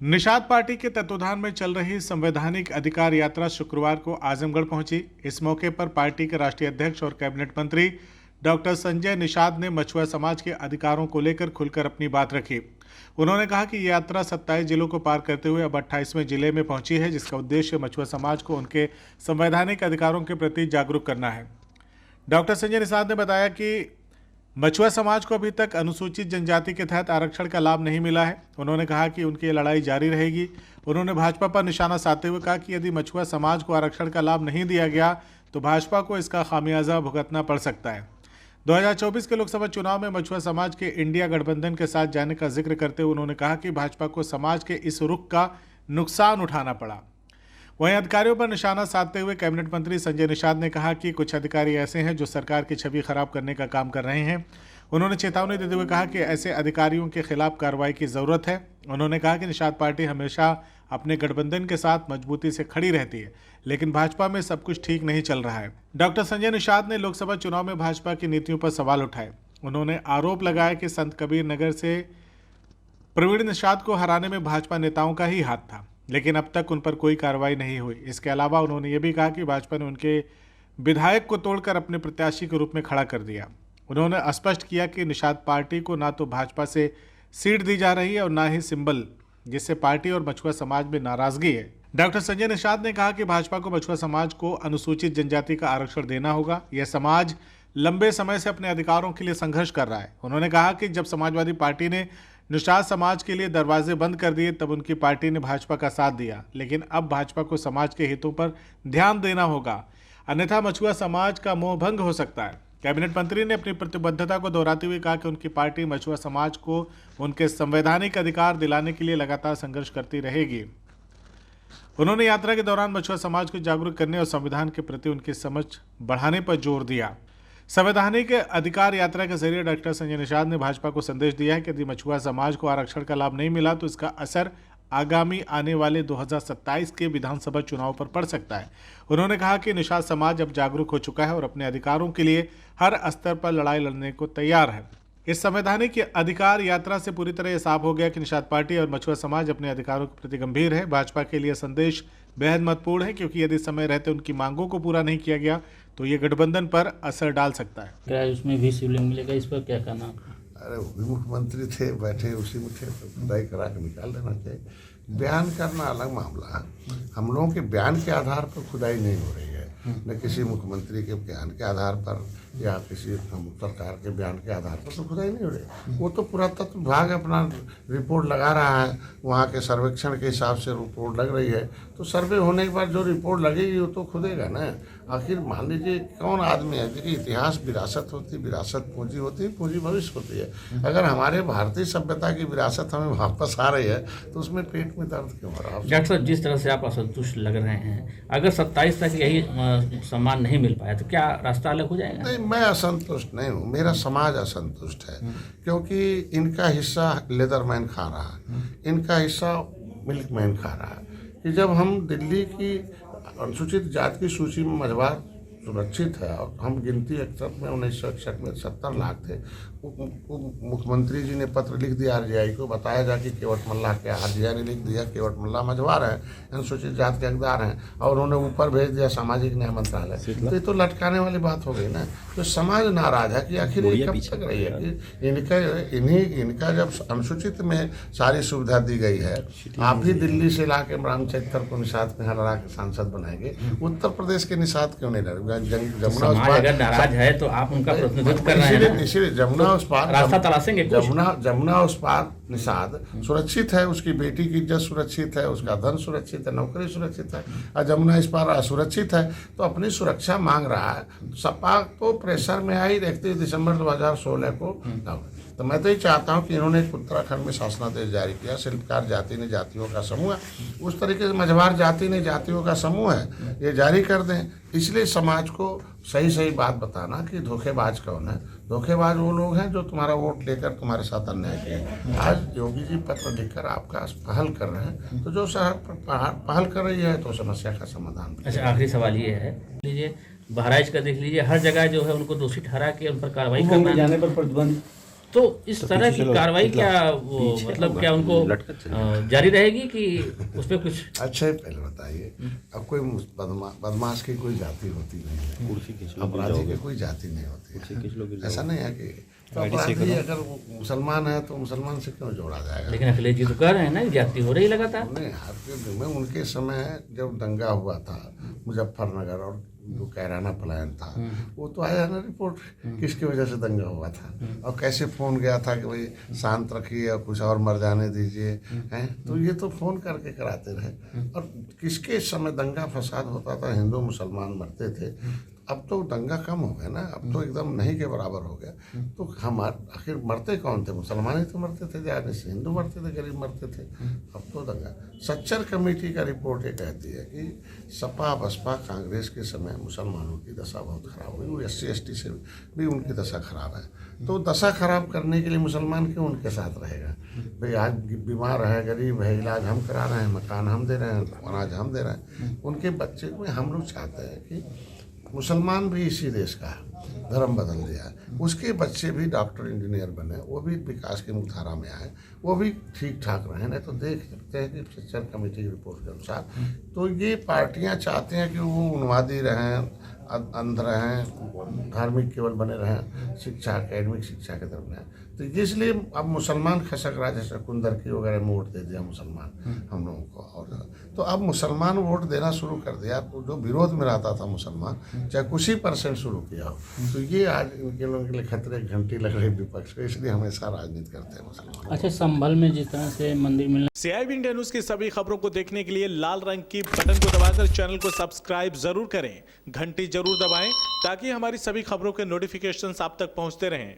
Nishad party के तत्वाधान में चल रही संवैधानिक अधिकार यात्रा शुक्रवार को आजमगढ़ पहुंची। इस मौके पर पार्टी के राष्ट्रीय अध्यक्ष और कैबिनेट मंत्री डॉक्टर संजय निषाद ने मछुआ समाज के अधिकारों को लेकर खुलकर अपनी बात रखी। उन्होंने कहा कि ये यात्रा 27 जिलों को पार करते हुए अब 28वें जिले में पहुंची है, जिसका उद्देश्य मछुआ समाज को उनके संवैधानिक अधिकारों के प्रति जागरूक करना है। डॉक्टर संजय निषाद ने बताया कि मछुआ समाज को अभी तक अनुसूचित जनजाति के तहत आरक्षण का लाभ नहीं मिला है। उन्होंने कहा कि उनकी लड़ाई जारी रहेगी। उन्होंने भाजपा पर निशाना साधते हुए कहा कि यदि मछुआ समाज को आरक्षण का लाभ नहीं दिया गया तो भाजपा को इसका खामियाजा भुगतना पड़ सकता है। 2024 के लोकसभा चुनाव में मछुआ समाज के इंडिया गठबंधन के साथ जाने का जिक्र करते हुए उन्होंने कहा कि भाजपा को समाज के इस रुख का नुकसान उठाना पड़ा। वहीं अधिकारियों पर निशाना साधते हुए कैबिनेट मंत्री संजय निषाद ने कहा कि कुछ अधिकारी ऐसे हैं जो सरकार की छवि खराब करने का काम कर रहे हैं। उन्होंने चेतावनी देते हुए कहा कि ऐसे अधिकारियों के खिलाफ कार्रवाई की जरूरत है। उन्होंने कहा कि निषाद पार्टी हमेशा अपने गठबंधन के साथ मजबूती से खड़ी रहती है, लेकिन भाजपा में सब कुछ ठीक नहीं चल रहा है। डॉक्टर संजय निषाद ने लोकसभा चुनाव में भाजपा की नीतियों पर सवाल उठाए। उन्होंने आरोप लगाया कि संत कबीर नगर से प्रवीण निषाद को हराने में भाजपा नेताओं का ही हाथ था, लेकिन अब तक उन पर कोई कार्रवाई नहीं हुई। इसके अलावा उन्होंने ये भी कहा कि भाजपा ने उनके विधायक को तोड़कर अपने प्रत्याशी के रूप में खड़ा कर दिया। उन्होंने स्पष्ट किया कि निषाद पार्टी को ना तो भाजपा से सीट दी जा रही है और ना ही सिंबल, जिससे पार्टी और मछुआ समाज में नाराजगी है। डॉक्टर संजय निषाद ने कहा कि भाजपा को मछुआ समाज को अनुसूचित जनजाति का आरक्षण देना होगा। यह समाज लंबे समय से अपने अधिकारों के लिए संघर्ष कर रहा है। उन्होंने कहा कि जब समाजवादी पार्टी ने निषाद समाज के लिए दरवाजे बंद कर दिए तब उनकी पार्टी ने भाजपा का साथ दिया, लेकिन अब भाजपा को समाज के हितों पर ध्यान देना होगा, अन्यथा मछुआ समाज का मोह भंग हो सकता है। कैबिनेट मंत्री ने अपनी प्रतिबद्धता को दोहराते हुए कहा कि उनकी पार्टी मछुआ समाज को उनके संवैधानिक अधिकार दिलाने के लिए लगातार संघर्ष करती रहेगी। उन्होंने यात्रा के दौरान मछुआ समाज को जागरूक करने और संविधान के प्रति उनकी समझ बढ़ाने पर जोर दिया। संवैधानिक अधिकार यात्रा के जरिए डॉक्टर संजय निषाद ने भाजपा को संदेश दिया है कि यदि मछुआ समाज को आरक्षण का लाभ नहीं मिला तो इसका असर आगामी आने वाले 2027 के विधानसभा चुनाव पर पड़ सकता है। उन्होंने कहा कि निषाद समाज अब जागरूक हो चुका है और अपने अधिकारों के लिए हर स्तर पर लड़ाई लड़ने को तैयार है। इस संवैधानिक अधिकार यात्रा से पूरी तरह साफ हो गया कि निषाद पार्टी और मछुआ समाज अपने अधिकारों के प्रति गंभीर है। भाजपा के लिए संदेश बेहद महत्वपूर्ण है, क्योंकि यदि समय रहते उनकी मांगों को पूरा नहीं किया गया तो ये गठबंधन पर असर डाल सकता है। क्या उसमें भी शिवलिंग मिलेगा, इस पर क्या कहना? अरे वो भी मुख्यमंत्री थे, बैठे उसी में थे, तो खुदाई करा के निकाल देना चाहिए। बयान करना अलग मामला है। हम लोगों के बयान के आधार पर खुदाई नहीं हो रही है, न किसी मुख्यमंत्री के बयान के आधार पर या किसी सरकार के बयान के आधार पर तो खुदाई नहीं हो रही। वो तो पुरातत्व विभाग अपना रिपोर्ट लगा रहा है, वहाँ के सर्वेक्षण के हिसाब से रिपोर्ट लग रही है, तो सर्वे होने के बाद जो रिपोर्ट लगेगी वो तो खुदेगा ना। आखिर मान लीजिए कौन आदमी है, देखिए इतिहास विरासत होती, विरासत पूंजी होती, पूंजी भविष्य होती है। अगर हमारे भारतीय सभ्यता की विरासत हमें वापस आ रही है तो उसमें पेट में दर्द क्यों हो रहा है? डॉक्टर साहब, जिस तरह से आप असंतुष्ट लग रहे हैं, अगर 27 तक यही सम्मान नहीं मिल पाया तो क्या रास्ता अलग हो जाएगा? नहीं, मैं असंतुष्ट नहीं हूँ, मेरा समाज असंतुष्ट है, क्योंकि इनका हिस्सा लेदरमैन खा रहा है, इनका हिस्सा मिल्कमैन खा रहा है। कि जब हम दिल्ली की अनुसूचित जाति की सूची में मझवार सुरक्षित है और हम गिनती 61 में 1961 में 70 लाख थे, मुख्यमंत्री जी ने पत्र लिख दिया आरजीआई को, बताया जा कि केवट मल्ला के आरजीआई ने लिख दिया केवट मल्ला मझवार है, अनुसूचित जाति के हकदार हैं, और उन्होंने ऊपर भेज दिया सामाजिक न्याय मंत्रालय। तो ये तो लटकाने वाली बात हो गई ना। तो समाज नाराज है कि आखिर ये कब तक रही है कि इनका जब अनुसूचित में सारी सुविधा दी गई है, आप ही दिल्ली से ला के रामचरित्र को निषाद में हरा के सांसद बनाएंगे, उत्तर प्रदेश के निषाद क्यों नहीं लड़ेगा? जमुना अगर नाराज है तो आप उनका प्रतिनिधित्व कर रहे हैं, इसीलिए जमुना उस पार रास्ता तलाशेंगे। जमुना उस पार निषाद सुरक्षित है, उसकी बेटी की इज्जत सुरक्षित है, उसका धन सुरक्षित है, नौकरी सुरक्षित है, और जमुना इस पार असुरक्षित है, तो अपनी सुरक्षा मांग रहा है। सपा तो प्रेशर में आई, 31 दिसंबर 2016 को। तो मैं तो ये चाहता हूँ कि इन्होंने उत्तराखंड में शासनादेश जारी किया, शिल्पकार जाति ने जातियों का समूह है, उस तरीके से मझवार जाति ने जातियों का समूह है, ये जारी कर दें। इसलिए समाज को सही सही बात बताना कि धोखेबाज कौन है। धोखेबाज वो लोग हैं जो तुम्हारा वोट लेकर तुम्हारे साथ अन्याय किए। आज योगी जी पत्र लिखकर आपका पहल कर रहे हैं, तो जो पहल कर रही है तो समस्या का समाधान। अच्छा, आखिरी सवाल ये है, लीजिए बहराइच का देख लीजिए, हर जगह जो है उनको दोषी ठहरा के उन पर कार्रवाई करना, जाने पर प्रतिबंध तो इस तरह की कार्रवाई क्या वो मतलब क्या उनको जारी रहेगी कि उस पर कुछ? अच्छा, पहले बताइए, अब कोई बदमाश की कोई जाति होती नहीं है, अपराधी की कोई जाति नहीं होती है। ऐसा नहीं है कि तो अपराधी अगर वो मुसलमान है तो मुसलमान से क्यों जोड़ा जाएगा? लेकिन अखिलेश जी तो कह रहे हैं ना जाति हो रही लगातार। नहीं, आपके में उनके समय जब दंगा हुआ था मुजफ्फरनगर और जो कैराना पलायन था, वो तो आया ना रिपोर्ट किसकी वजह से दंगा हुआ था और कैसे फोन गया था कि भाई शांत रखिए और कुछ और मर जाने दीजिए, हैं? तो ये तो फोन करके कराते रहे। और किसके समय दंगा फसाद होता था, हिंदू मुसलमान मरते थे। अब तो दंगा कम हो गया ना, अब तो एकदम नहीं के बराबर हो गया। तो हमारे आखिर मरते कौन थे? मुसलमान ही तो मरते थे जाने से, हिंदू मरते थे, गरीब मरते थे। अब तो दंगा। सच्चर कमेटी का रिपोर्ट ये कहती है कि सपा बसपा कांग्रेस के समय मुसलमानों की दशा बहुत खराब हुई, वो SC ST से भी उनकी दशा खराब है। तो दशा खराब करने के लिए मुसलमान क्यों उनके साथ रहेगा? भाई आज बीमार है, गरीब है, इलाज हम करा रहे हैं, मकान हम दे रहे हैं, अनाज हम दे रहे हैं, उनके बच्चे को हम लोग चाहते हैं कि मुसलमान भी इसी देश का है, धर्म बदल दिया है, उसके बच्चे भी डॉक्टर इंजीनियर बने, वो भी विकास की मुख्यधारा में आए, वो भी ठीक ठाक रहे। नहीं तो देख सकते हैं कि सच्चर कमेटी की रिपोर्ट के अनुसार तो ये पार्टियां चाहती हैं कि वो उन्मादी रहें, अंध रहें, धार्मिक केवल बने रहें, शिक्षा एकेडमिक शिक्षा की तरफ रहें। तो इसलिए अब मुसलमान खसक रहा, जैसे कुंदरकी वगैरह में वोट दे दिया मुसलमान हम लोगों को, और तो अब मुसलमान वोट देना शुरू कर दिया। तो जो विरोध में रहता था मुसलमान, चाहे कुछ ही % शुरू किया हो, तो ये आज इनके लोगों के लिए खतरे की घंटी लग रही विपक्ष को, इसलिए हमेशा राजनीति करते हैं मुसलमान। अच्छा, संभल में जिस तरह से मंदिर मिलने CIB इंडिया न्यूज की सभी खबरों को देखने के लिए लाल रंग की बटन को दबाकर चैनल को सब्सक्राइब जरूर करें, घंटी जरूर दबाएं ताकि हमारी सभी खबरों के नोटिफिकेशंस आप तक पहुंचते रहें।